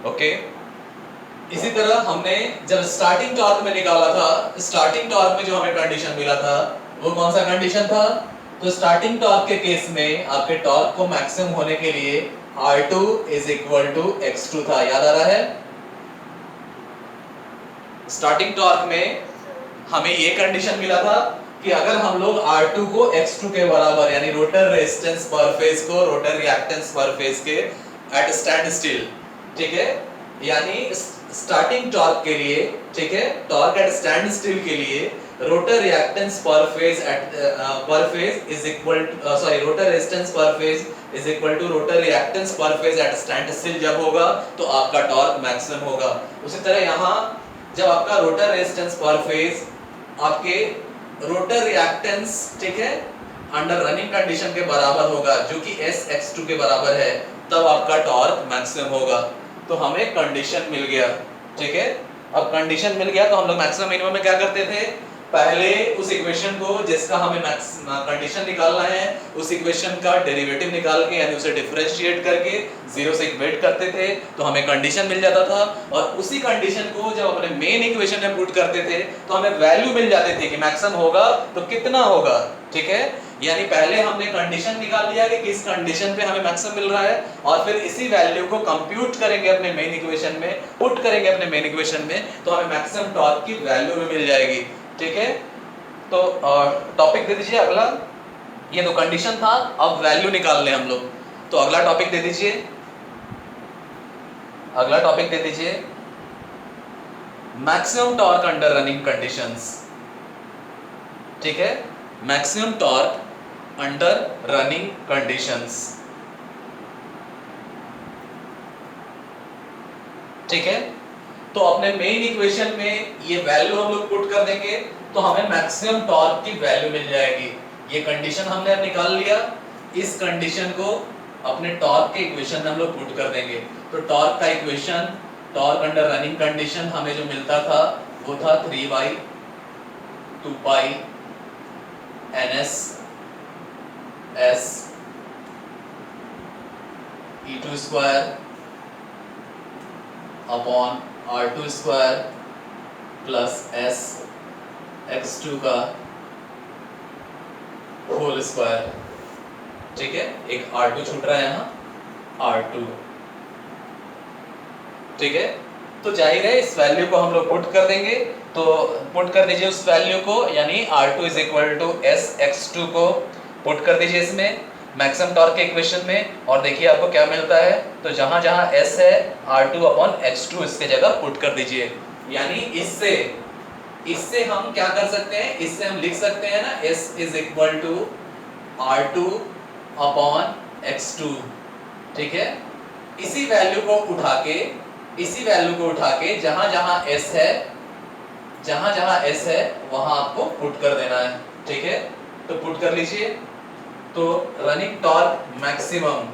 Okay. इसी तरह हमने जब स्टार्टिंग टॉर्क में निकाला था, स्टार्टिंग टॉर्क में जो हमें कंडीशन मिला था वो कौन सा कंडीशन था? तो स्टार्टिंग टॉर्क के केस में आपके टॉर्क को मैक्सिमम होने के लिए R2 is equal to X2 था, याद आ रहा है? स्टार्टिंग टॉर्क में हमें ये कंडीशन मिला था कि अगर हम लोग R2 को X2 के बराबर यानी रोटर रेजिस्टेंस पर फेज को रोटर रिएक्टेंस पर फेज के एट स्टैंड स्टिल, ठीक है, यानी स्टार्टिंग टॉर्क के लिए, ठीक है, टॉर्क एट स्टैंड स्टिल के लिए rotor reactance per phase is equal sorry rotor resistance per phase is equal to rotor reactance per phase at stand still जब होगा तो आपका टॉर्क मैक्सिमम होगा। उसी तरह यहाँ जब आपका रोटर रेजिस्टेंस पर फेज आपके रोटर रिएक्टेंस, ठीक है, अंडर रनिंग कंडीशन के बराबर होगा जो कि Sx2 के बराबर है, तब आपका टॉर्क मैक्सिमम होगा। तो हमें कंडीशन मिल गया, ठीक है। अब कंडीशन मिल गया तो हम लोग मैक्सिमम मिनिमम में क्या करते थे? पहले उस इक्वेशन को जिसका हमें कंडीशन निकालना है उस इक्वेशन का डेरिवेटिव निकाल के यानी उसे डिफरेंशिएट करके जीरो से इक्वेट करते थे तो हमें कंडीशन मिल जाता था, और उसी कंडीशन को जब अपने मेन इक्वेशन में पुट करते थे तो हमें वैल्यू मिल जाती थी कि मैक्सिमम होगा तो कितना होगा, ठीक है। यानी पहले हमने कंडीशन निकाल लिया कि किस कंडीशन पे हमें मैक्सिमम मिल रहा है और फिर इसी वैल्यू को कंप्यूट करेंगे अपने मेन इक्वेशन में, पुट करेंगे अपने मेन इक्वेशन में, तो हमें मैक्सिमम टॉर्क की वैल्यू भी मिल जाएगी, ठीक है। तो टॉपिक दे दीजिए अगला। ये तो कंडीशन था, अब वैल्यू निकालने हम लोग, तो अगला टॉपिक दे दीजिए, अगला टॉपिक दे दीजिए maximum torque under running conditions, ठीक है, maximum torque under running conditions, ठीक है। तो अपने मेन इक्वेशन में ये वैल्यू हम लोग पुट कर देंगे तो हमें मैक्सिमम टॉर्क की वैल्यू मिल जाएगी। ये कंडीशन हमने अब निकाल लिया, इस कंडीशन को अपने टॉर्क के इक्वेशन में हम लोग पुट कर देंगे। तो टॉर्क का equation, torque under running condition हमें जो मिलता था वो था 3/2 pi ns s e2 square upon R2 square plus S x2 का होल स्क्वायर, ठीक है। एक R2 छूट रहा है यहाँ, R2, ठीक है। तो जाहिर है इस वैल्यू को हम लोग पुट कर देंगे, तो पुट कर दीजिए उस वैल्यू को, यानी R2 is equal to S x2 को पुट कर दीजिए इसमें मैक्सिमम टॉर्क के इक्वेशन में, और देखिए आपको क्या मिलता है। तो जहां जहां S है R2 अपॉन X2 इसके जगह पुट कर दीजिए, यानी इससे हम क्या कर सकते हैं, इससे हम लिख सकते हैं ना S is equal to R2 upon X2, ठीक है। इसी वैल्यू को उठा के जहां जहां S है वहां आपको पुट कर देना है, ठीक है। तो पुट कर लीजिए, तो रनिंग टॉर्क मैक्सिमम,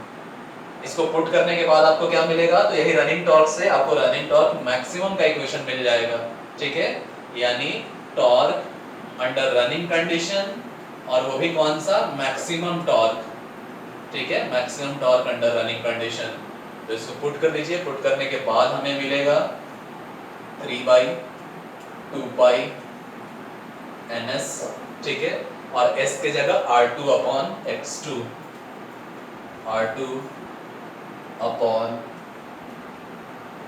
इसको पुट करने के बाद आपको क्या मिलेगा, तो यही रनिंग टॉर्क से आपको रनिंग टॉर्क मैक्सिमम का इक्वेशन मिल जाएगा, ठीक है। यानी टॉर्क अंडर रनिंग कंडीशन, और वो भी कौन सा, मैक्सिमम टॉर्क, ठीक है, maximum torque under running condition. तो इसको पुट कर दीजिए, पुट करने के बाद हमें मिलेगा 3/2 पाई ns, ठीक है, और S के जगह R2 upon X2, R2 upon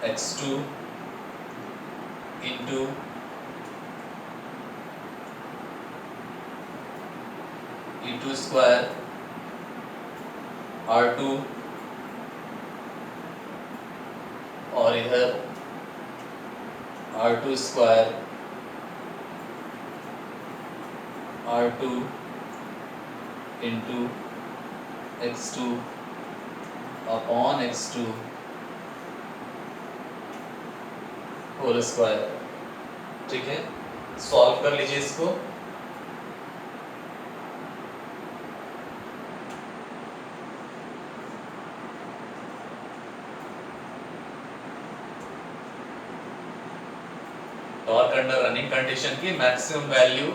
X2 into E2 square R2, और इधर R2 square R2 into X2 upon X2 whole square, ठीक है। सॉल्व कर लीजिए इसको, टॉर्क अंडर रनिंग कंडीशन की मैक्सिमम वैल्यू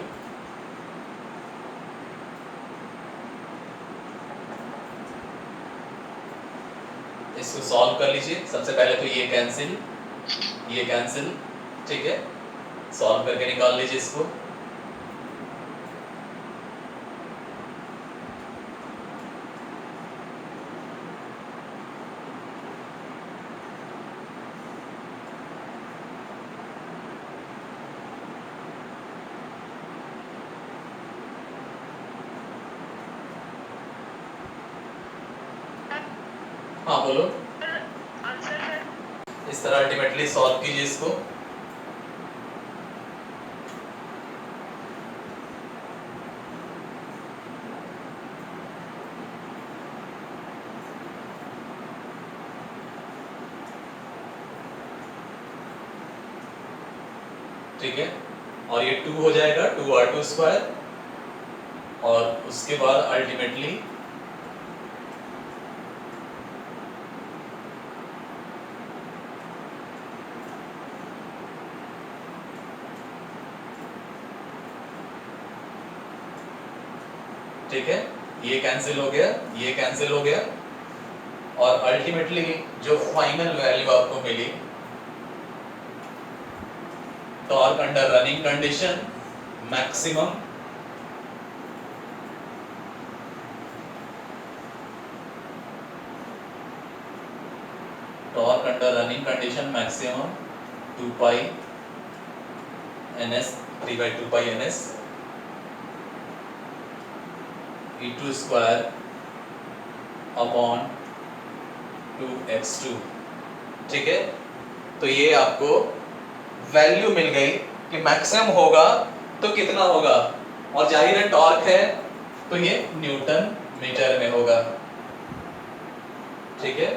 इसको इसको सॉल्व कर लीजिए। सबसे पहले तो ये कैंसिल, ठीक है, सॉल्व करके निकाल लीजिए इसको। हाँ बोलो। इस तरह अल्टीमेटली सॉल्व कीजिए इसको। ठीक है, और ये 2 हो जाएगा 2r2 स्क्वायर, और उसके बाद अल्टीमेटली ठीक है, ये कैंसिल हो गया, ये कैंसिल हो गया, और अल्टीमेटली जो फाइनल वैल्यू आपको मिली torque under running condition maximum torque under running condition maximum 2 pi ns 3/2 pi ns e2 square upon 2x2। ठीक है, तो ये आपको वैल्यू मिल गई कि मैक्सिमम होगा तो कितना होगा, और जाहिर है टॉर्क है तो ये न्यूटन मीटर में होगा। ठीक है,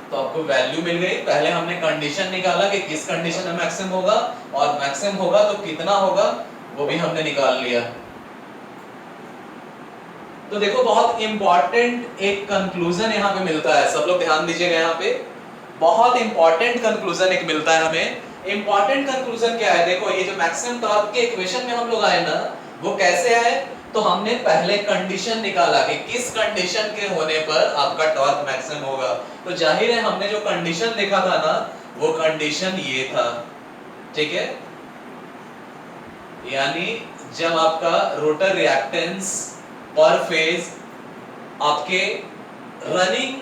तो आपको वैल्यू मिल गई। पहले हमने कंडीशन निकाला कि किस कंडीशन में मैक्सिमम होगा, और मैक्सिमम होगा तो कितना होगा वो भी हमने निकाल लिया। तो देखो बहुत इंपॉर्टेंट एक कंक्लूजन यहाँ पे मिलता है, सब लोग ध्यान दीजिएगा। यहाँ पे बहुत इंपॉर्टेंट कंक्लूजन एक मिलता है हमें। इंपॉर्टेंट कंक्लूजन क्या है, देखो ये जो मैक्सिमम टॉर्क के इक्वेशन में हम लोग आए ना, वो कैसे आए, तो हमने पहले कंडीशन निकाला कि किस कंडीशन के होने पर आपका टॉर्क मैक्सिमम होगा। तो जाहिर है हमने जो कंडीशन देखा था ना, वो कंडीशन ये था। ठीक है, यानी जब आपका रोटर रिएक्टेंस पर फेज आपके रनिंग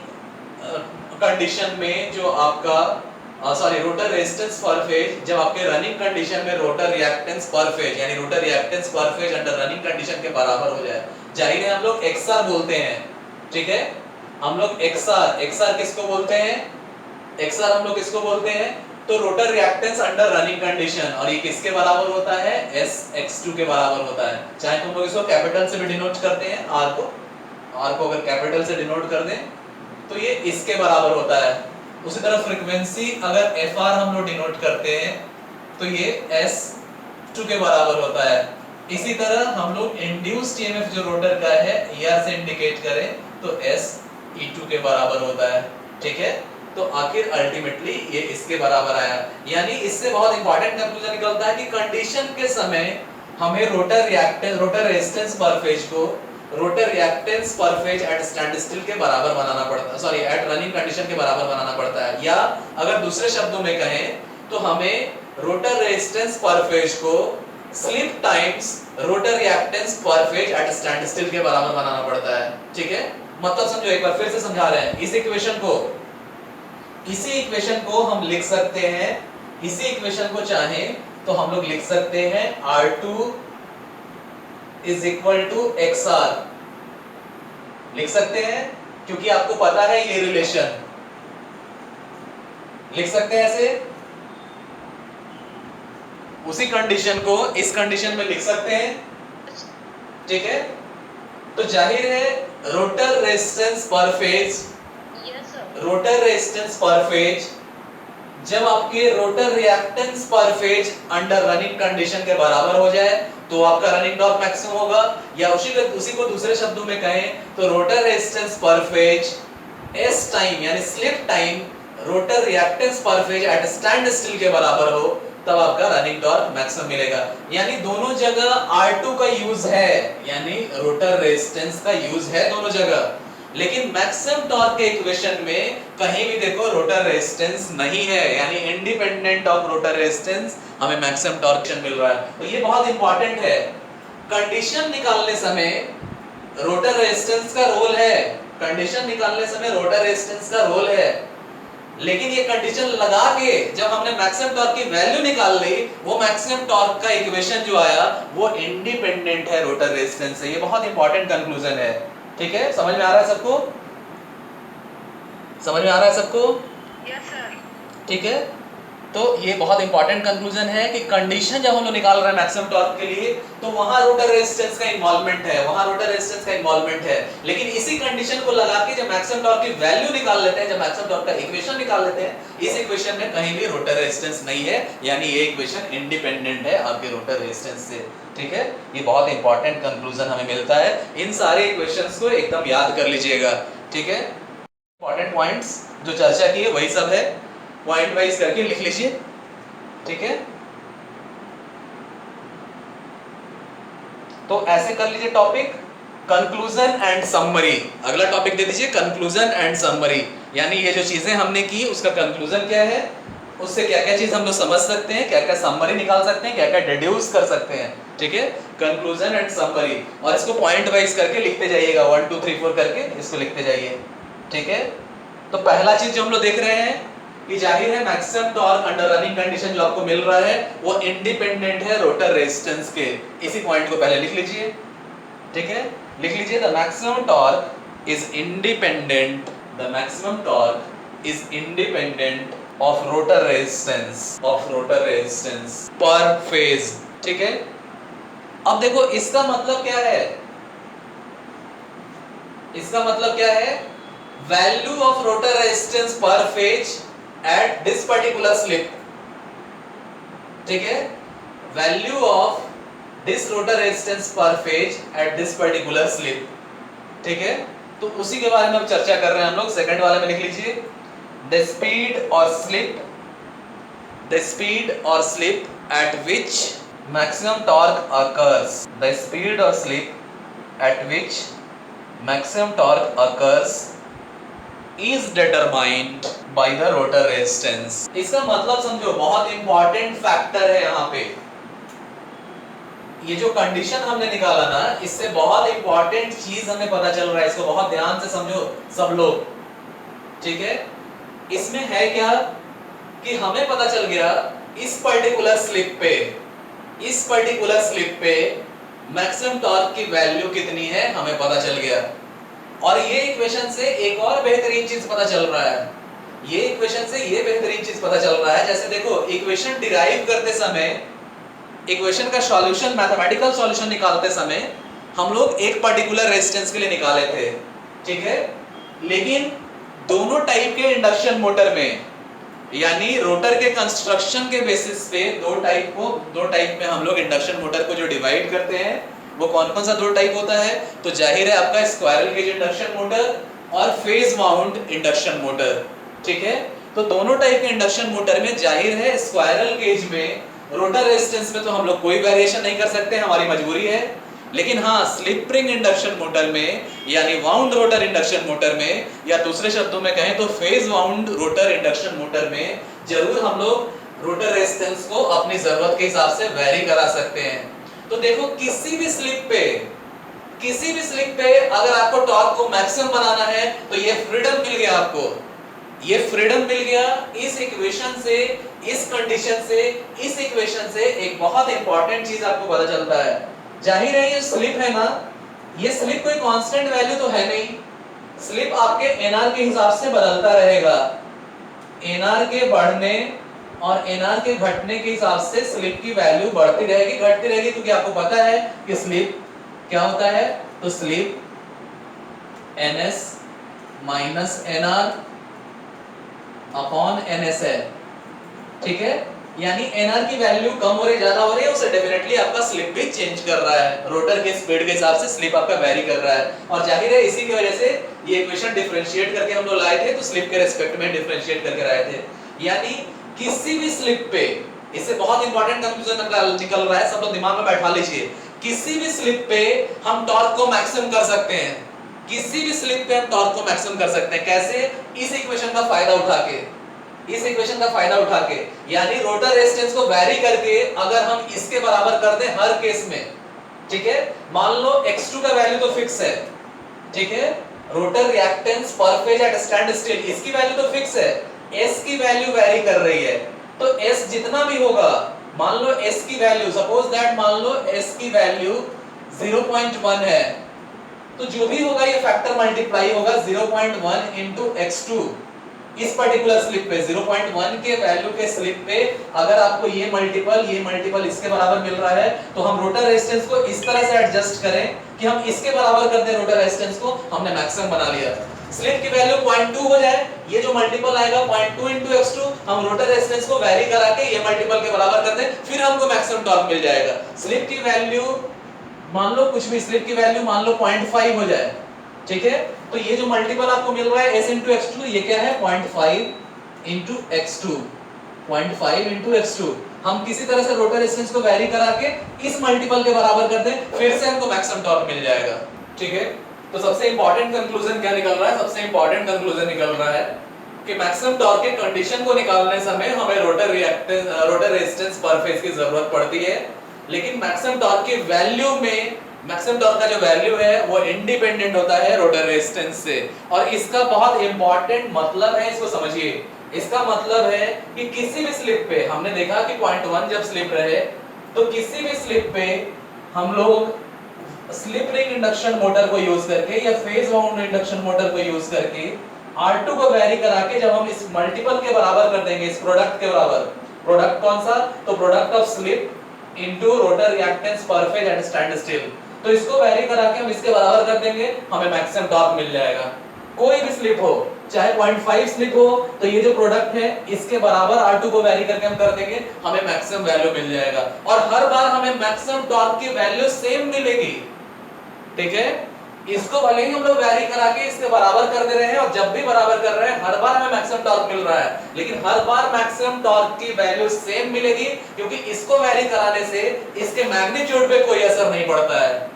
कंडीशन में जो आपका रोटर रेजिस्टेंस पर फेज, जब आपके रनिंग कंडीशन में रोटर रिएक्टेंस पर फेज यानी rotor reactance per phase under running condition के बराबर हो जाए, जाहिर है हम लोग XR बोलते हैं। ठीक है, हम लोग XR किसको बोलते हैं, XR हम लोग किसको बोलते हैं, तो rotor reactance under running condition, और ये किसके बराबर होता है, SX2 के बराबर होता है। चाहे तुम लोग इसको कैपिटल से भी डिनोट करते हैं, R को अगर कैपिटल से डिनोट कर दें तो ये इसके बराबर होता है। उसी तरह फ्रीक्वेंसी अगर FR हम लोग डिनोट करते हैं तो ये S2 के बराबर होता है। इसी तरह हम लोग इंड्यूस्ड ईएमएफ जो रोटर का है ER से इंडिकेट करें तो SE2 के बराबर होता है। ठीक है, तो आखिर अल्टीमेटली ये इसके बराबर आया। यानी इससे बहुत इंपॉर्टेंट कंक्लूजन निकलता है कि कंडीशन के समय हमें रोटर रेजिस्टेंस पर फेज को rotor reactance per phase at stand still के बराबर बनाना पड़ता है, एट रनिंग कंडीशन के बराबर बनाना पड़ता है। या अगर दूसरे शब्दों में कहें तो हमें रोटर रेजिस्टेंस पर फेज को slip times rotor reactance per phase at stand still के बराबर बनाना पड़ता है। ठीक है, मतलब समझो, एक बार फिर से समझा रहे हैं। इसी इक्वेशन को हम लिख सकते हैं, इसी इक्वेशन को चाहें तो हम लोग लिख सकते हैं R2 is equal to XR, लिख सकते हैं, क्योंकि आपको पता है ये रिलेशन, लिख सकते हैं ऐसे। उसी कंडीशन को इस कंडीशन में लिख सकते हैं। ठीक है, तो जाहिर है rotor resistance per phase, rotor resistance per phase जब आपके rotor reactance per phase under running condition के बराबर हो जाए तो आपका रनिंग टॉर्क मैक्सिमम होगा। या उसी को दूसरे शब्दों में कहें तो rotor resistance per phase S time यानी slip time rotor reactance per phase at stand still के बराबर हो, तब आपका रनिंग टॉर्क मैक्सिमम मिलेगा। यानी दोनों जगह R2 का यूज है, यानी रोटर रेजिस्टेंस का यूज है दोनों जगह। लेकिन मैक्सिमम टॉर्क के इक्वेशन में कहीं भी देखो रोटर रेजिस्टेंस नहीं है, यानी इंडिपेंडेंट ऑफ रोटर रेजिस्टेंस हमें मैक्सिमम टॉर्क मिल रहा है। तो ये बहुत इंपॉर्टेंट है, कंडीशन निकालने समय रोटर रेजिस्टेंस का रोल है, कंडीशन निकालने समय रोटर रेजिस्टेंस का रोल है, लेकिन ये कंडीशन लगा के जब हमने मैक्सिमम टॉर्क की वैल्यू निकाल ली, वो मैक्सिमम टॉर्क का इक्वेशन जो आया वो इंडिपेंडेंट है रोटर रेजिस्टेंस से। ये बहुत इंपॉर्टेंट कंक्लूजन है, ठीक है? समझ में आ रहा है सबको? समझ में आ रहा है सबको? Yes sir. ठीक है, तो ये बहुत इंपॉर्टेंट कंक्लूजन है कि कंडीशन जब हम लोग निकाल रहे हैं मैक्सिमम टॉर्क के लिए, तो वहां रोटर रेजिस्टेंस का इन्वॉल्वमेंट है, वहां रोटर रेजिस्टेंस का इन्वॉल्वमेंट है। लेकिन इसी कंडीशन को लगा के जब मैक्सिमम टॉर्क की वैल्यू निकाल लेते हैं, जब मैक्सिमम टॉर्क का इक्वेशन निकाल लेते हैं, इस इक्वेशन में कहीं भी रोटर रेजिस्टेंस नहीं है, यानी ये इक्वेशन इंडिपेंडेंट है आपके रोटर रेजिस्टेंस से, ठीक है? ये बहुत इंपॉर्टेंट कंक्लूजन हमें मिलता है। इन सारे इक्वेशंस को एकदम याद कर लीजिएगा, ठीक है? इंपॉर्टेंट पॉइंट्स जो चर्चा की है वही सब है, पॉइंट वाइज करके लिख लीजिए, ठीक है? तो ऐसे कर लीजिए टॉपिक, कंक्लूजन एंड समरी। अगला टॉपिक दे दीजिए कंक्लूजन एंड समरी, यानी ये जो चीजें हमने की उसका कंक्लूजन क्या है, उससे क्या क्या चीज हम लोग समझ सकते हैं, क्या क्या समरी निकाल सकते हैं, क्या क्या डिड्यूस कर सकते हैं, ठीक है? कंक्लूजन एंड समरी, और इसको पॉइंट वाइज करके लिखते जाइएगा, 1 2 3 4 करके इसको लिखते जाइए, ठीक है? तो पहला चीज जो हम लोग देख रहे हैं कि जाहिर है maximum torque under running condition जो आपको मिल रहा है वो इंडिपेंडेंट है रोटर रेजिस्टेंस के। इसी पॉइंट को पहले लिख लीजिए, ठीक है? लिख लीजिए the maximum torque is independent, the maximum torque is independent of rotor resistance per phase, ठीक है? अब देखो इसका मतलब क्या है, इसका मतलब क्या है, value of rotor resistance per phase at this particular slip, ठीक है? Value of this rotor resistance per phase at this particular slip, ठीक है? तो उसी के बारे में अब चर्चा कर रहे हैं हम लोग। सेकंड वाले में लिख लीजिए the speed or slip at which maximum torque occurs, the speed or slip at which maximum torque occurs is determined by the rotor resistance। इसका मतलब समझो, बहुत इंपॉर्टेंट फैक्टर है यहाँ पे। ये जो कंडीशन हमने निकाला ना, इससे बहुत इंपॉर्टेंट चीज हमें पता चल रहा है, इसको बहुत ध्यान से समझो सब लोग, ठीक है? इसमें है क्या कि हमें पता चल गया इस पर्टिकुलर स्लिप पे मैक्सिमम टॉर्क की वैल्यू कितनी है हमें पता चल गया। और ये इक्वेशन से एक और बेहतरीन चीज पता चल रहा है, ये इक्वेशन से ये बेहतरीन चीज पता चल रहा है, जैसे देखो इक्वेशन डिराइव करते समय, इक्वेशन का सॉल्यूशन, मैथमेटिकल सॉल्यूशन निकालते समय हम लोग एक पर्टिकुलर रेजिस्टेंस के लिए निकाले थे, ठीक है? लेकिन दोनों टाइप के इंडक्शन मोटर में, यानी रोटर के कंस्ट्रक्शन के बेसिस पे दो टाइप में हम लोग इंडक्शन मोटर को जो डिवाइड करते हैं, वो कौन कौन सा दो टाइप होता है? तो जाहिर है आपका स्क्वायरल केज इंडक्शन मोटर और फेज माउंट इंडक्शन मोटर, ठीक है? तो दोनों टाइप के इंडक्शन मोटर में जाहिर है स्क्वायरल केज में रोटर रेजिस्टेंस में तो हम लोग कोई वेरिएशन नहीं कर सकते, हमारी मजबूरी है। लेकिन हाँ, स्लिप रिंग इंडक्शन मोटर में, यानी वाउंड रोटर इंडक्शन मोटर में, या दूसरे शब्दों में कहें तो phase wound rotor induction motor में जरूर हम लोग रोटर रेजिस्टेंस को अपनी जरूरत के हिसाब से वेरी करा सकते हैं। तो देखो किसी भी स्लिप पे अगर आपको टॉर्क को मैक्सिमम बनाना है तो ये फ्रीडम मिल गया आपको, ये फ्रीडम मिल गया इस इक्वेशन से, इस कंडीशन से, इस इक्वेशन से। एक बहुत इंपॉर्टेंट चीज आपको पता चलता है, जाहिर है ये स्लिप है ना, ये स्लिप कोई कांस्टेंट वैल्यू तो है नहीं, स्लिप आपके एनआर के हिसाब से बदलता रहेगा। एनआर के बढ़ने और एनआर के घटने के हिसाब से स्लिप की वैल्यू बढ़ती रहेगी, घटती रहेगी, क्योंकि आपको पता है कि स्लिप क्या होता है, तो slip ns minus NR upon ns है, ठीक है? यानी एनआर की वैल्यू कम हो रही, ज्यादा हो रही है, उससे डेफिनेटली आपका स्लिप भी चेंज कर रहा है, रोटर के स्पीड के हिसाब से स्लिप आपका वेरी कर रहा है। और जाहिर है इसी की वजह से ये इक्वेशन डिफरेंशिएट करके हम लोग लाए थे, तो स्लिप के रिस्पेक्ट में डिफरेंशिएट करके लाए थे। यानी किसी भी स्लिप पे, इससे बहुत इंपॉर्टेंट कंक्लूजन निकल रहा है, सब लोग दिमाग में बैठा लीजिए, किसी भी स्लिप पे हम टॉर्क को मैक्सिमम कर सकते हैं, किसी भी स्लिप पे हम टॉर्क को मैक्सिमम कर सकते हैं। कैसे? इस इक्वेशन का फायदा उठा के, इस इक्वेशन का फायदा उठा के, यानी रोटर रेजिस्टेंस को वैरी करके अगर हम इसके बराबर कर दें हर केस में, ठीक है। मान लो x2 का वैल्यू तो फिक्स है, ठीक है, rotor reactance per phase at stand still इसकी वैल्यू तो फिक्स है, s की वैल्यू वैरी कर रही है, तो s जितना भी होगा, मान लो s की वैल्यू, सपोज दैट मान लो s की वैल्यू 0.1 है, तो जो भी होगा ये फैक्टर मल्टीप्लाई होगा 0.1 into x2 इस पर्टिकुलर स्लिप पे 0.1 के वैल्यू के स्लिप पे अगर आपको ये मल्टीपल इसके बराबर मिल रहा है, तो हम रोटर रेजिस्टेंस को इस तरह से एडजस्ट करें कि हम इसके बराबर कर दें रोटर रेजिस्टेंस को, हमने मैक्सिमम बना लिया। स्लिप की वैल्यू 0.2 हो जाए, ये जो मल्टीपल आएगा 0.2 into x2, हम रोटर रेजिस्टेंस को वैरी करा के ये मल्टीपल के बराबर कर दें, फिर हमको मैक्सिमम टॉर्क मिल जाएगा। स्लिप की वैल्यू मान लो कुछ भी, स्लिप की वैल्यू मान लो 0.5 हो जाए, ठीक है, तो ये जो मल्टीपल आपको मिल रहा है s into x2, ये क्या है 0.5 into x2, 0.5 into x2, हम किसी तरह से रोटर रेजिस्टेंस को वैरी करा के इस मल्टीपल के बराबर कर दें, फिर से हमको मैक्सिमम टॉर्क मिल जाएगा, ठीक है। तो सबसे इंपॉर्टेंट कंक्लूजन क्या निकल रहा है? सबसे इंपॉर्टेंट कंक्लूजन निकल रहा है कि मैक्सिमम टॉर्क के कंडीशन को निकालने समय हमें रोटर रेजिस्टेंस पर फेज की जरूरत पड़ती है, लेकिन मैक्सिमम टॉर्क की वैल्यू में, मैक्सिमम टॉर्क का जो वैल्यू है वो इंडिपेंडेंट होता है रोटर रेजिस्टेंस से। और इसका बहुत इंपॉर्टेंट मतलब है, इसको समझिए, इसका मतलब है कि किसी भी स्लिप पे हमने देखा कि 0.1 जब स्लिप रहे, तो किसी भी स्लिप पे हम लोग स्लिप रिंग इंडक्शन मोटर को यूज करके या फेज वाउंड इंडक्शन मोटर को यूज करके R2 को वैरी करा के जब हम इस मल्टीपल के बराबर कर देंगे, इस प्रोडक्ट के बराबर, प्रोडक्ट कौन सा? तो product of slip into rotor reactance per phase at stand still, तो इसको वैरी करा के हम इसके बराबर कर देंगे, हमें मैक्सिमम टॉर्क मिल जाएगा। कोई भी स्लिप हो, चाहे 0.5 स्लिप हो, तो ये जो प्रोडक्ट है इसके बराबर R2 को वैरी करके हम कर देंगे, हमें मैक्सिमम वैल्यू मिल जाएगा, और हर बार हमें मैक्सिमम टॉर्क की वैल्यू सेम मिलेगी, ठीक है। इसको भले ही हम लोग वैरी करा के इसके बराबर कर दे रहे हैं, और जब भी बराबर कर रहे हैं हर बार हमें मैक्सिमम टॉर्क मिल रहा है, लेकिन हर बार मैक्सिमम टॉर्क की वैल्यू सेम मिलेगी, क्योंकि इसको वैरी कराने से इसके मैग्नीट्यूड पे कोई असर नहीं पड़ता है,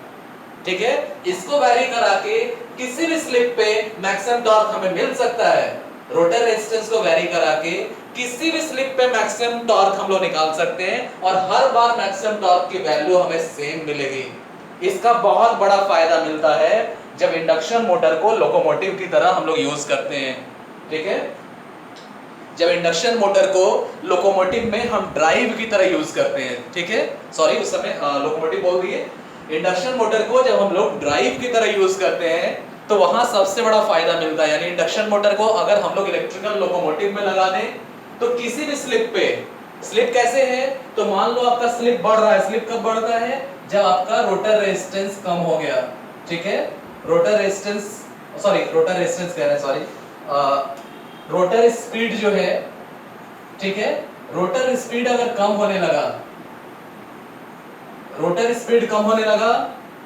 ठीक है। इसको वैरी करा के किसी भी स्लिप पे मैक्सिमम टॉर्क हमें मिल सकता है, रोटर रेजिस्टेंस को वैरी करा के किसी भी स्लिप पे मैक्सिमम टॉर्क हम लोग निकाल सकते हैं, और हर बार मैक्सिमम टॉर्क की वैल्यू हमें सेम मिलेगी। इसका बहुत बड़ा फायदा मिलता है जब इंडक्शन मोटर को लोकोमोटिव की तरह हम लोग यूज करते हैं, ठीक है। जब इंडक्शन मोटर को लोकोमोटिव में हम ड्राइव की तरह यूज करते हैं, ठीक है, सॉरी उस समय लोकोमोटिव बोल दिए, इंडक्शन मोटर को जब हम लोग ड्राइव की तरह यूज करते हैं, तो वहां सबसे बड़ा फायदा मिलता है। यानी इंडक्शन मोटर को अगर हम लोग इलेक्ट्रिकल लोकोमोटिव में लगा दें, तो किसी भी स्लिप पे, स्लिप कैसे है, तो मान लो आपका स्लिप बढ़ रहा है, स्लिप कब बढ़ता है? जब आपका रोटर रेजिस्टेंस कम हो गया, ठीक है, रोटर रेजिस्टेंस कह रहे हैं, सॉरी, रोटर स्पीड जो है, ठीक है, रोटर स्पीड अगर कम होने लगा, रोटर स्पीड कम होने लगा,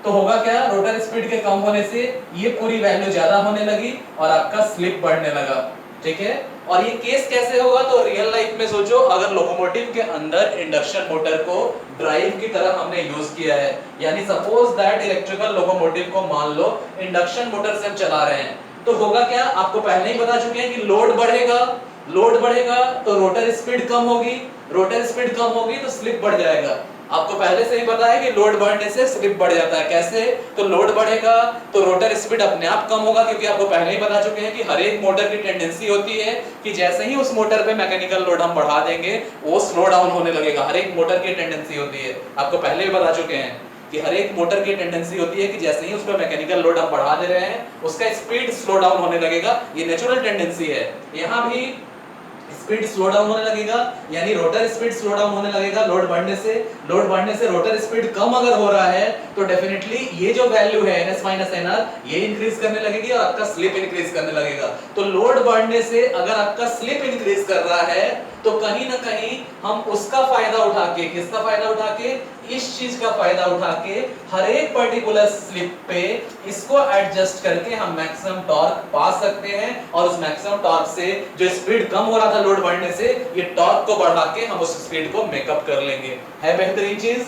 तो होगा क्या? रोटर स्पीड के कम होने से ये पूरी वैल्यू ज्यादा होने लगी और आपका स्लिप बढ़ने लगा, ठीक है। और ये केस कैसे होगा? तो रियल लाइफ में सोचो, अगर लोकोमोटिव के अंदर इंडक्शन मोटर को ड्राइव की तरह हमने यूज किया है, यानी सपोज दैट इलेक्ट्रिकल लोकोमोटिव को मान लो इंडक्शन मोटर से हम चला रहे हैं, तो होगा क्या? आपको पहले ही बता चुके हैं कि लोड बढ़ेगा, लोड बढ़ेगा तो रोटर स्पीड कम होगी, रोटर स्पीड कम होगी तो स्लिप बढ़ जाएगा। आपको पहले से ही पता है कि लोड बढ़ने से स्लिप बढ़ जाता है। कैसे? तो लोड बढ़ेगा तो रोटर स्पीड अपने आप कम होगा, क्योंकि आपको पहले ही बता चुके हैं कि हर एक मोटर की टेंडेंसी होती है कि जैसे ही उस मोटर पे मैकेनिकल लोड हम बढ़ा देंगे, वो स्लो डाउन होने लगेगा। हर एक मोटर की टेंडेंसी होती है, आपको पहले ही बता चुके हैं कि हर एक मोटर की टेंडेंसी होती है कि जैसे ही उस पर मैकेनिकल लोड हम बढ़ा दे रहे हैं, उसका स्पीड स्लो डाउन होने लगेगा। ये नेचुरल टेंडेंसी है। यहाँ भी स्पीड स्लो डाउन होने लगेगा, यानी रोटर स्पीड स्लो डाउन होने लगेगा लोड बढ़ने से। लोड बढ़ने से रोटर स्पीड कम अगर हो रहा है, तो डेफिनेटली ये जो वैल्यू है ns-nr, ये इंक्रीज करने लगेगी और आपका स्लिप इंक्रीज करने लगेगा। तो लोड बढ़ने से अगर आपका स्लिप इंक्रीज कर रहा है, तो कहीं ना कहीं हम उसका फायदा उठा के, किसका फायदा उठा के? इस चीज का फायदा उठा के हर एक पर्टिकुलर स्लिप पे इसको एडजस्ट करके हम मैक्सिमम टॉर्क पा सकते हैं, और उस मैक्सिमम टॉर्क से जो स्पीड कम हो रहा था लोड बढ़ने से, ये टॉर्क को बढ़ा के हम उस स्पीड को मेकअप कर लेंगे। है बेहतरीन चीज?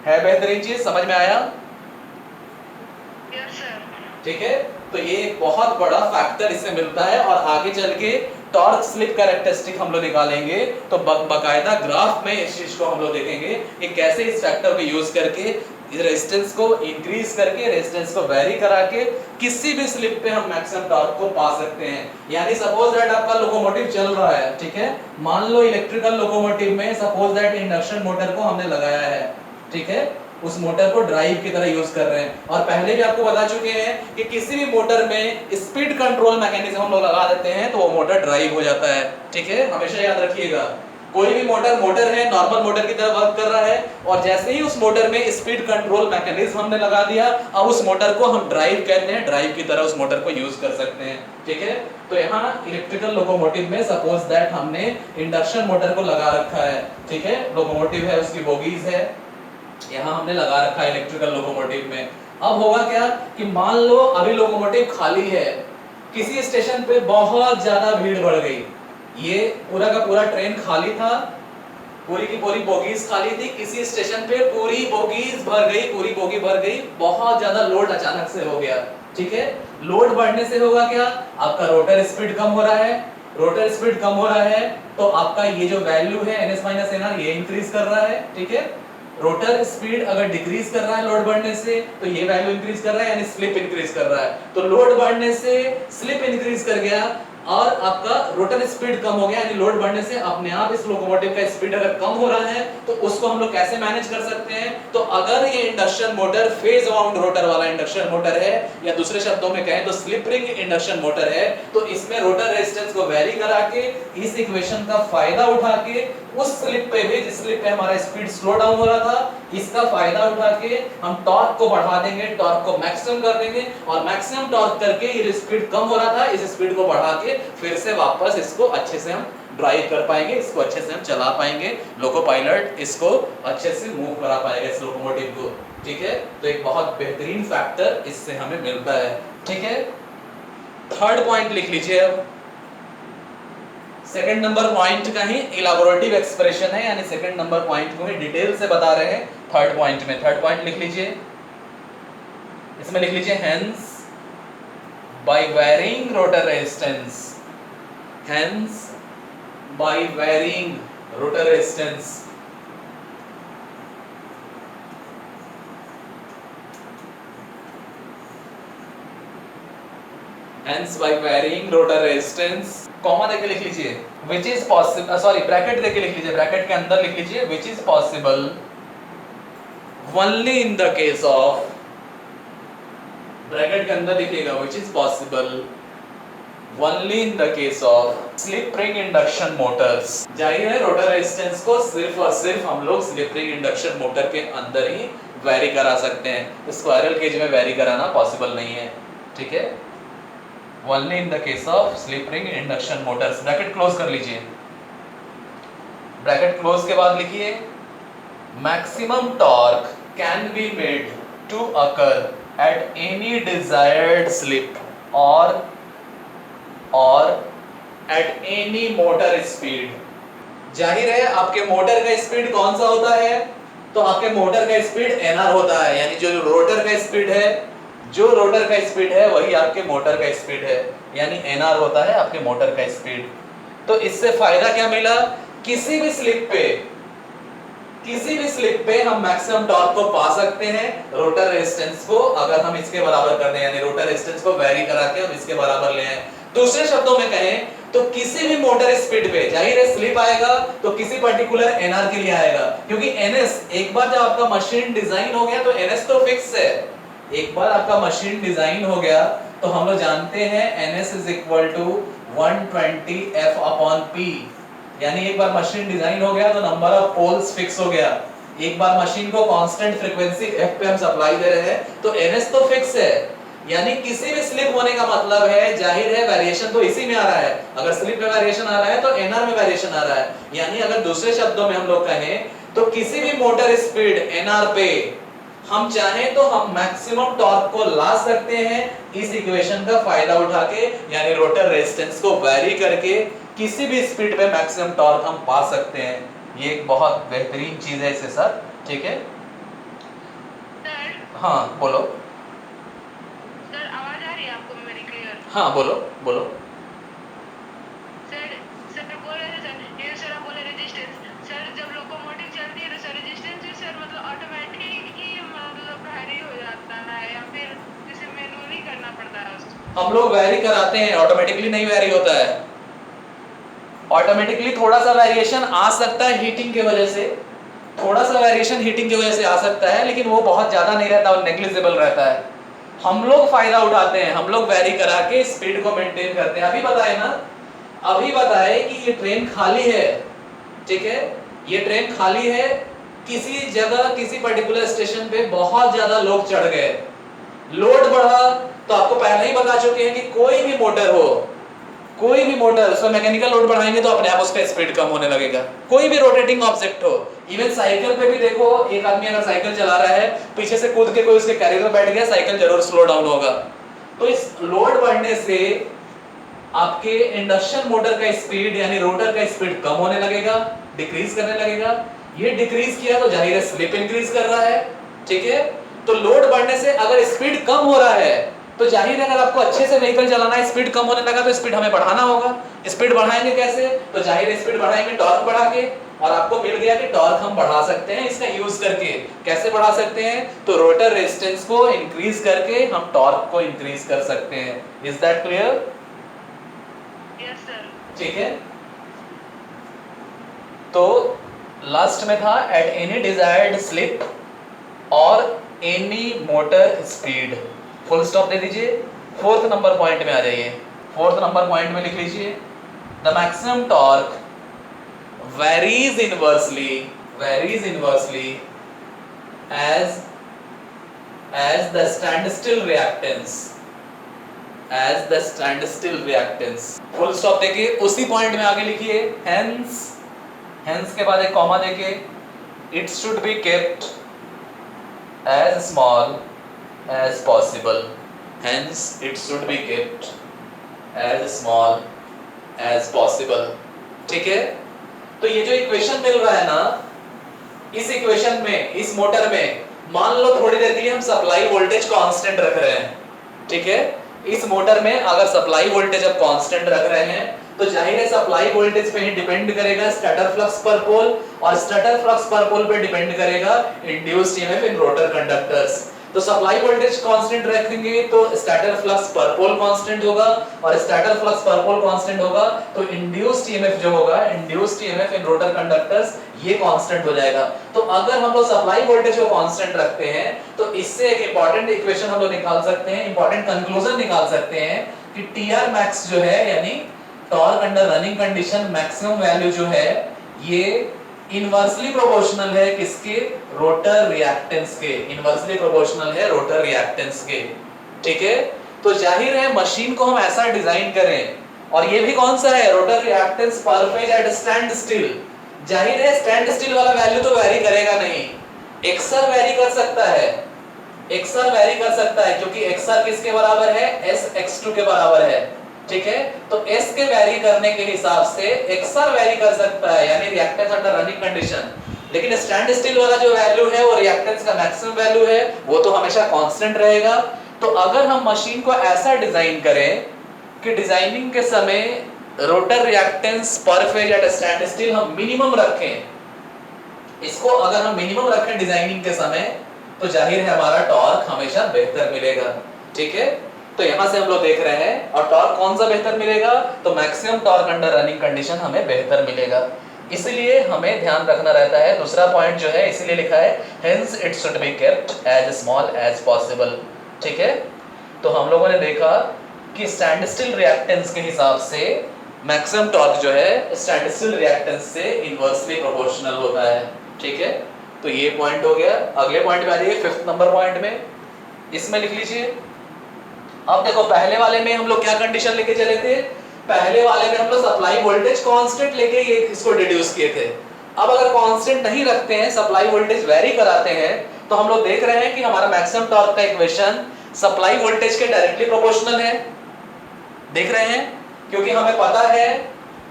है बेहतरीन चीज? समझ में आया? Yes sir. ठीक है, तो ये एक बहुत बड़ा फैक्टर इससे मिलता है और आगे चल के टॉर्क स्लिप कैरेक्टरिस्टिक हम लोग निकालेंगे तो बकायदा ग्राफ में इस चीज को हम लोग देखेंगे कि कैसे इस फैक्टर को यूज करके रेजिस्टेंस को इंक्रीज करके रेजिस्टेंस को वेरी करा के किसी भी स्लिप पे हम मैक्सिमम टॉर्क को पा सकते हैं। यानी सपोज दैट आपका लोकोमोटिव चल रहा है, ठीक है, मान लो इलेक्ट्रिकल लोकोमोटिव में सपोज दैट इंडक्शन मोटर को हमने लगाया है, ठीक है, उस मोटर को ड्राइव की तरह यूज कर रहे हैं और पहले भी आपको बता चुके हैं कि किसी भी मोटर में स्पीड कंट्रोल मैकेनिज्म हम लोग लगा देते हैं तो वो मोटर ड्राइव हो जाता है। ठीक है, हमेशा याद रखिएगा, कोई भी मोटर है, नॉर्मल मोटर की तरह वर्क कर रहा है और जैसे ही उस मोटर में स्पीड कंट्रोल मैकेनिज्म हमने लगा दिया, अब उस मोटर को हम ड्राइव कहते हैं, ड्राइव की तरह उस मोटर को यूज कर सकते हैं। ठीक है, तो यहाँ इलेक्ट्रिकल लोकोमोटिव में सपोज दैट हमने इंडक्शन मोटर को लगा रखा है, ठीक है, लोकोमोटिव है, उसकी बोगीज है, यहाँ हमने लगा रखा है इलेक्ट्रिकल लोकोमोटिव में। अब होगा क्या कि मान लो अभी लोकोमोटिव खाली है, किसी स्टेशन पे बहुत ज्यादा भीड़ बढ़ गई, ये पूरा का पूरा ट्रेन खाली था, पूरी की पूरी बोगीज खाली थी, किसी स्टेशन पे पूरी बोगीज भर गई, पूरी बोगी भर गई, बहुत ज्यादा लोड अचानक से हो गया। ठीक है, लोड बढ़ने से होगा क्या, आपका रोटर स्पीड कम हो रहा है, रोटर स्पीड कम हो रहा है तो आपका ये जो वैल्यू है ns - nr ये इंक्रीज कर रहा है। ठीक है, रोटर स्पीड अगर डिक्रीज कर रहा है लोड बढ़ने से तो ये वैल्यू इंक्रीज कर रहा है, यानी स्लिप इंक्रीज कर रहा है, तो लोड बढ़ने से स्लिप इंक्रीज कर गया और आपका रोटर स्पीड कम हो गया, यानी लोड बढ़ने से अपने आप इस लोकोमोटिव का स्पीड अगर कम हो रहा है तो उसको हम लोग कैसे मैनेज कर सकते हैं। तो अगर ये induction motor phase wound rotor वाला इंडक्शन मोटर है या दूसरे शब्दों में कहें तो स्लिप रिंग इंडक्शन मोटर है, तो इसमें रोटर रेजिस्टेंस को वेरी करा के इस इक्वेशन का फायदा उठा के उस स्लिप पे भी जिस स्लिप पे हमारा स्पीड स्लो डाउन हो रहा था, इसका फायदा उठा के हम टॉर्क को बढ़ा देंगे, टॉर्क को मैक्सिमम कर देंगे और मैक्सिमम टॉर्क करके ये स्पीड कम हो रहा था इस स्पीड को बढ़ा के फिर से वापस इसको अच्छे से हम ड्राइव कर पाएंगे, इसको अच्छे से हम चला पाएंगे, लोको पायलट इसको अच्छे से मूव करा पाएगा इस लोकोमोटिव को। ठीक है, तो एक बहुत बेहतरीन फैक्टर इससे हमें मिलता है। ठीक है, थर्ड पॉइंट लिख लीजिए। अब सेकंड नंबर पॉइंट का ही इलैबोरेटिव एक्सप्रेशन है, यानी सेकंड नंबर पॉइंट को ही डिटेल से बता रहे हैं थर्ड पॉइंट में। थर्ड पॉइंट लिख लीजिए, इसमें लिख लीजिए hence by varying rotor resistance, hence by varying rotor resistance, hence by varying rotor resistance, comma देके लिख लीजिए which is possible, sorry bracket देके लिख लीजिए, ब्रैकेट के अंदर लिख लीजिए which is possible only in the case of, bracket के अंदर लिखिएगा which is possible only in the case of slip ring induction motors। जाहिर है रोटर रेजिस्टेंस को सिर्फ और सिर्फ हम लोग स्लिप रिंग इंडक्शन मोटर के अंदर ही वेरी करा सकते हैं, स्क्वायरल केज में वेरी कराना पॉसिबल नहीं है। ठीक है, only in the case of slip ring induction motors। Bracket close कर लीजिए, ब्रैकेट क्लोज के बाद लिखिए maximum torque can be made to occur at any desired slip or at any motor speed। जाहिर है आपके मोटर का स्पीड कौन सा होता है, तो आपके मोटर का स्पीड nr होता है, यानी जो रोटर का स्पीड है, जो रोटर का स्पीड है वही आपके मोटर का स्पीड है, यानी nr होता है आपके मोटर का स्पीड। तो इससे फायदा क्या मिला, किसी भी स्लिप पे हम मैक्सिमम टॉर्क को पा सकते हैं रोटर रेजिस्टेंस को अगर हम इसके बराबर कर दें, यानी रोटर रेजिस्टेंस को वेरी करा के हम इसके बराबर ले आए। दूसरे शब्दों में कहें तो किसी भी मोटर स्पीड पे जाहिर है स्लिप आएगा तो किसी पर्टिकुलर एनआर के लिए आएगा, क्योंकि एनएस एक बार जब आपका मशीन डिजाइन हो गया तो एनएस तो फिक्स है, एक बार आपका मशीन डिजाइन हो गया तो हम लोग जानते हैं NS is equal to 120 F upon P, यानी एक बार मशीन डिजाइन हो गया तो नंबर ऑफ पोल्स फिक्स हो गया, एक बार मशीन को कांस्टेंट फ्रीक्वेंसी एफ पे हम सप्लाई दे रहे हैं तो एनएस तो फिक्स है, यानी किसी भी स्लिप होने का मतलब है जाहिर है वेरिएशन तो इसी में आ रहा है, अगर स्लिप में वेरिएशन आ रहा है तो एनआर में वेरिएशन आ रहा है, यानी अगर दूसरे शब्दों में हम लोग कहें तो किसी भी मोटर स्पीड एनआर पे हम चाहें तो हम मैक्सिमम टॉर्क को ला सकते हैं इस इक्वेशन का फायदा उठा के, यानी रोटर रेजिस्टेंस को वेरी करके किसी भी स्पीड पे मैक्सिमम टॉर्क हम पा सकते हैं। ये एक बहुत बेहतरीन चीज है इससे सर। ठीक है, हाँ बोलो। हाँ बोलो बोलो। सर सर बोल रहे थे सर, ये सर आप बोले रेजिस्टेंस सर, जब लोकोमोटिव चलती है तो सर रेजिस्टेंस भी सर मतलब ऑटोमेटिक ही मतलब वैरी हो जाता है या फिर किसी मैनुअली करना पड़ता है उसको? हम लोग वैरी कराते हैं, ऑटोमेटिकली नहीं वैरी होता है। ऑटोमेटिकली थोड़ा सा वेरिएशन आ सकता है हीटिंग की वजह से, थोड़ा सा वेरिएशन हीटिंग की वजह से आ सकता है, लेकिन वो बहुत ज़्यादा नहीं रहता, वो नेग्लिजिबल रहता है। हम लोग फायदा उठाते हैं, हम लोग वेरी करा के स्पीड को मेंटेन करते हैं। अभी बताए ना, अभी बताए कि ये ट्रेन खाली है, ठीक है, ये ट्रेन खाली है, किसी जगह किसी पर्टिकुलर स्टेशन पे बहुत ज्यादा लोग चढ़ गए, लोड बढ़ा, तो आपको पहले ही बता चुके हैं कि कोई भी मोटर हो, कोई भी मोटर, उसका मैकेनिकल लोड बढ़ाएंगे तो अपने आप उसका स्पीड कम होने लगेगा। कोई भी रोटेटिंग ऑब्जेक्ट हो, इवन साइकिल पे भी देखो, एक आदमी अगर साइकिल चला रहा है, पीछे से कूद के कोई उसके कैरियर में बैठ गया, साइकिल जरूर स्लो डाउन होगा। तो इस लोड बढ़ने से आपके इंडक्शन मोटर का स्पीड यानी रोटर का स्पीड कम होने लगेगा, डिक्रीज करने लगेगा। ये डिक्रीज किया तो जाहिर है स्लिप इंक्रीज कर रहा है, ठीक है। तो लोड बढ़ने से अगर स्पीड कम हो रहा है तो जाहिर है अगर आपको अच्छे से व्हीकल चलाना है, स्पीड कम होने लगा तो स्पीड हमें बढ़ाना होगा। स्पीड बढ़ाएंगे कैसे? तो जाहिर है स्पीड बढ़ाएंगे टॉर्क बढ़ा के, और आपको मिल गया कि टॉर्क हम बढ़ा सकते हैं इसका यूज करके। कैसे बढ़ा सकते हैं? तो रोटर रेजिस्टेंस को इंक्रीज करके हम टॉर्क को इंक्रीज कर सकते हैं। Is that clear? Yes sir. ठीक है, तो लास्ट में था एट एनी डिजायर्ड स्लिप और any motor speed, full stop दे दीजिए। फोर्थ नंबर पॉइंट में आ जाइए, फोर्थ नंबर पॉइंट में लिख लीजिए the maximum torque varies inversely as the standstill reactance। Full stop देखिए, उसी पॉइंट में आगे लिखिए hence के बाद एक कॉमा देके it should be kept as small as possible, hence it should be kept as small as possible। ठीक है, तो ये जो इक्वेशन मिल रहा है ना, इस इक्वेशन में, इस मोटर में मान लो थोड़ी देर के लिए हम सप्लाई वोल्टेज कांस्टेंट रख रहे हैं, ठीक है। इस मोटर में अगर सप्लाई वोल्टेज अब कांस्टेंट रख रहे हैं तो जाहिर है सप्लाई वोल्टेज पे ही डिपेंड करेगा स्टैटर फ्लक्स पर पोल, और स्टैटर फ्लक्स पर पोल पे डिपेंड करेगा induced EMF in rotor conductors. तो सप्लाई वोल्टेज कांस्टेंट रखेंगे तो स्टैटर फ्लक्स पर पोल कांस्टेंट होगा, और स्टैटर फ्लक्स पर पोल कांस्टेंट होगा तो इंड्यूस्ड ईएमएफ जो होगा, induced EMF in rotor conductors, ये कांस्टेंट हो जाएगा। तो अगर हम लोग सप्लाई वोल्टेज को कांस्टेंट रखते हैं तो इससे एक इंपॉर्टेंट इक्वेशन हम लोग निकाल सकते हैं, इंपॉर्टेंट कंक्लूजन निकाल सकते हैं कि टीआर मैक्स जो है यानी torque under running condition maximum value जो है, ये इनवर्सली प्रोपोर्शनल है किसके? रोटर रिएक्टेंस के, इनवर्सली प्रोपोर्शनल है रोटर रिएक्टेंस के, ठीक है। तो जाहिर है मशीन को हम ऐसा डिजाइन करें, और ये भी कौन सा है? Rotor reactance per phase at stand still. जाहिर है स्टैंड स्टिल वाला वैल्यू तो वेरी करेगा नहीं, एक्सर वेरी कर सकता है, एक्सर वेरी कर सकता है, क्योंकि एक्सर किसके बराबर है? s x2 के बराबर है, ठीक है। तो s के वेरी करने के हिसाब से एक्सर वेरी कर सकता है, यानी रिएक्टेंस अंडर रनिंग कंडीशन। लेकिन स्टैंड स्टिल वाला जो वैल्यू है वो रिएक्टेंस का मैक्सिमम वैल्यू है, वो तो हमेशा कांस्टेंट रहेगा। तो अगर हम मशीन को ऐसा डिजाइन करें कि डिजाइनिंग के समय rotor reactance per phase at stand still हम मिनिमम रखें, इसको अगर हम मिनिमम रखें डिजाइनिंग के समय, तो जाहिर है हमारा टॉर्क हमेशा बेहतर मिलेगा, ठीक है। तो यहां से हम लोग देख रहे हैं, और टॉर्क कौन सा बेहतर मिलेगा? तो maximum torque under running condition हमें बेहतर मिलेगा। इसलिए हमें ध्यान रखना रहता है, दूसरा पॉइंट जो है इसीलिए लिखा है hence it should be kept as small as possible, ठीक है। तो हम लोगों ने देखा कि स्टैंड स्टिल रिएक्टेंस के हिसाब से मैक्सिमम टॉर्क जो है स्टैंड स्टिल रिएक्टेंस से इनवर्सली प्रोपोर्शनल होता है, ठीक है। तो ये पॉइंट हो गया। अगले पॉइंट में आ जाइए, फिफ्थ नंबर पॉइंट में, इसमें लिख लीजिए। अब देखो पहले वाले में हम लोग क्या कंडीशन लेके चले थे? पहले वाले में हम लोग सप्लाई वोल्टेज कांस्टेंट लेके ये इसको डिड्यूस किए थे। अब अगर कांस्टेंट नहीं रखते हैं, सप्लाई वोल्टेज वेरी कराते हैं, तो हम लोग देख रहे हैं कि हमारा मैक्सिमम टॉर्क का इक्वेशन सप्लाई वोल्टेज के डायरेक्टली प्रोपोर्शनल है। देख रहे हैं, क्योंकि हमें पता है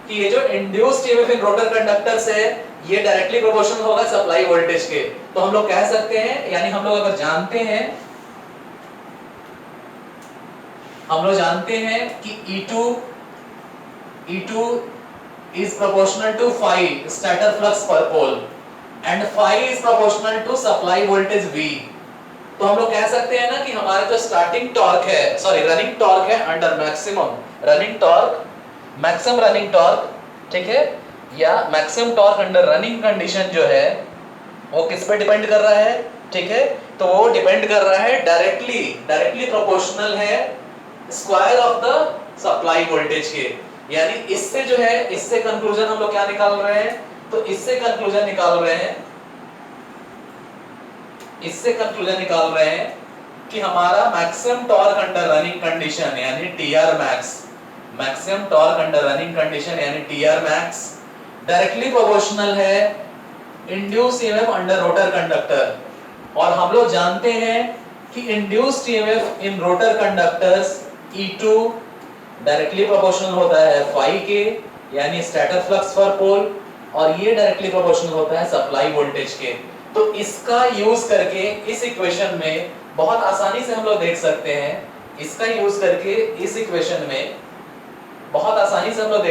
कि ये जो induced EMF in rotor conductors है ये डायरेक्टली प्रोपोर्शनल होगा सप्लाई वोल्टेज के। तो हम लोग कह सकते हैं, यानी हम लोग अगर जानते हैं हम लोग जानते हैं कि E2 is proportional to phi stator flux per pole and phi is proportional to supply voltage V। तो हम लोग कह सकते हैं ना कि हमारा जो स्टार्टिंग टॉर्क है, सॉरी रनिंग टॉर्क है अंडर मैक्सिमम रनिंग टॉर्क, ठीक है, या maximum torque under running condition जो है वो किस पे डिपेंड कर रहा है, ठीक है, तो वो डिपेंड कर रहा है डायरेक्टली प्रोपोर्शनल है square of the supply voltage के। यानी इससे जो है, इससे कंक्लूजन हम लोग क्या निकाल रहे हैं, तो इससे कंक्लूजन निकाल रहे हैं कि हमारा maximum torque under running condition यानी टीआर मैक्स डायरेक्टली प्रोपोर्शनल है induced EMF under rotor conductor. और हम लोग जानते हैं कि induced EMF in rotor conductors E2 directly proportional होता है फाई के यानी स्टैटर फ्लक्स पर पोल, और ये डायरेक्टली प्रोपोर्शनल होता है सप्लाई वोल्टेज के। तो इसका यूज करके इस इक्वेशन में बहुत आसानी से हम लोग देख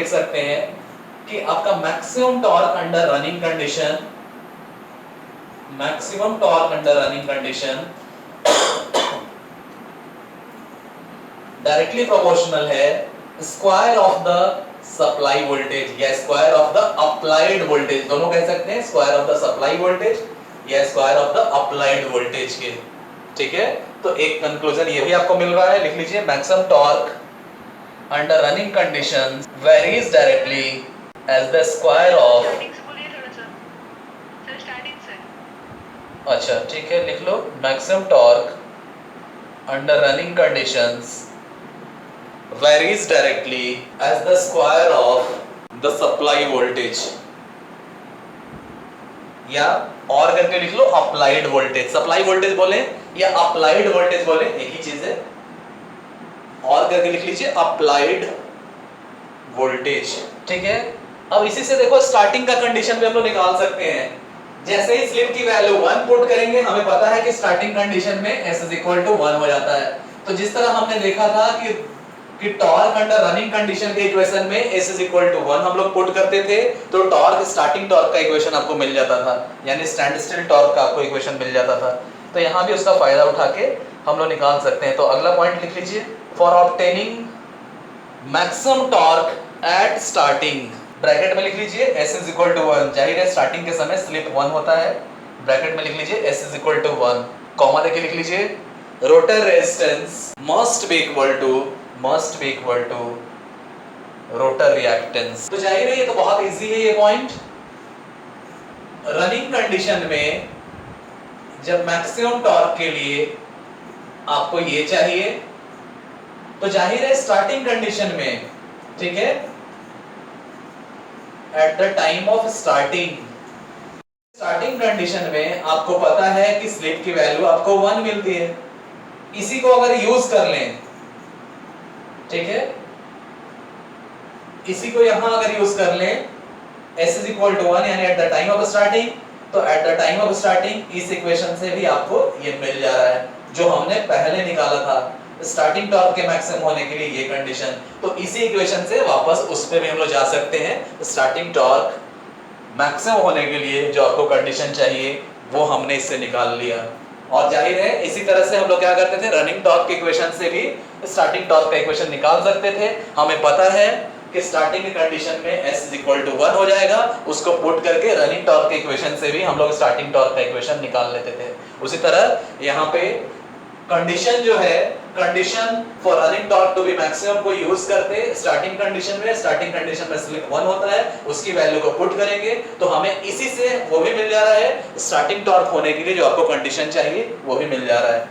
सकते हैं, कि आपका maximum torque under running condition directly proportional है square of the supply voltage या square of the applied voltage, दोनों कह सकते हैं, square of the supply voltage या square of the applied voltage के, ठीक है। तो एक कंक्लूजन ये भी आपको मिल रहा है, लिख लीजिए, maximum torque under running condition varies directly as the square of, starting से बोलिए थोड़ा सा सर, स्टार्टिंग से। अच्छा ठीक है, लिख लो, maximum torque under running conditions varies directly as the square of the supply voltage, या और करके लिख लो अप्लाइड वोल्टेज, सप्लाई वोल्टेज बोले या अप्लाइड वोल्टेज बोले एक ही चीज है, और करके लिख लीजिए अप्लाइड वोल्टेज, ठीक है। अब इसी से देखो स्टार्टिंग का कंडीशन भी हम लोग निकाल सकते हैं। जैसे ही स्लिप की वैल्यू 1 पुट करेंगे, हमें पता है कि स्टार्टिंग कंडीशन में S = 1 हो जाता है। तो जिस तरह हमने देखा था कि टॉर्क अंडर रनिंग कंडीशन के इक्वेशन में S = 1 हम लोग पुट करते थे, तो टॉर्क स्टार्टिंग टॉर्क का इक्वेशन आपको मिल जाता था, यानी स्टैंड स्टिल टॉर्क का आपको इक्वेशन मिल जाता था। तो यहाँ भी उसका फायदा उठा के हम लोग निकाल सकते हैं। तो अगला पॉइंट लिख लीजिए, for obtaining maximum torque eight starting, bracket में लिख लीजिए S = 1, जाहिर है स्टार्टिंग के समय स्लिप 1 होता है, ब्रैकेट में लिख लीजिए S = 1, कॉमा देके लिख लीजिए rotor resistance must be equal to rotor reactance. तो जाहिर है ये तो बहुत इजी है ये पॉइंट। रनिंग कंडीशन में जब मैक्सिमम टॉर्क के लिए आपको ये चाहिए, तो जाहिर है स्टार्टिंग कंडीशन में, ठीक है, eight the time of starting condition में आपको पता है कि स्लिप की वैल्यू आपको 1 मिलती है। इसी को अगर यूज कर लें, ठीक है, इसी को यहां अगर यूज कर लें S = 1 यानी at the time of starting, तो at the time of starting इस इक्वेशन से भी आपको ये मिल जा रहा है जो हमने पहले निकाला था, स्टार्टिंग टॉर्क के मैक्सिमम होने के लिए ये कंडीशन। तो इसी इक्वेशन से वापस उस पे भी हम लोग जा सकते हैं, स्टार्टिंग टॉर्क मैक्सिमम होने के लिए जो आपको कंडीशन चाहिए वो हमने इससे निकाल लिया। और जाहिर है इसी तरह से हम लोग क्या करते थे, रनिंग टॉर्क के इक्वेशन से भी स्टार्टिंग टॉर्क का इक्वेशन निकाल सकते थे। हमें पता है कि स्टार्टिंग की कंडीशन में S = 1 हो जाएगा, उसको पुट करके रनिंग टॉर्क के इक्वेशन से भी हम लोग स्टार्टिंग टॉर्क का इक्वेशन निकाल लेते थे। उसी तरह यहाँ पे कंडीशन जो है, condition for running torque to be maximum को यूज करते स्टार्टिंग कंडीशन में स्लिप 1 होता है, उसकी वैल्यू को पुट करेंगे तो हमें इसी से वो भी मिल जा रहा है, स्टार्टिंग टॉर्क होने के लिए जो आपको कंडीशन चाहिए वो भी मिल जा रहा है।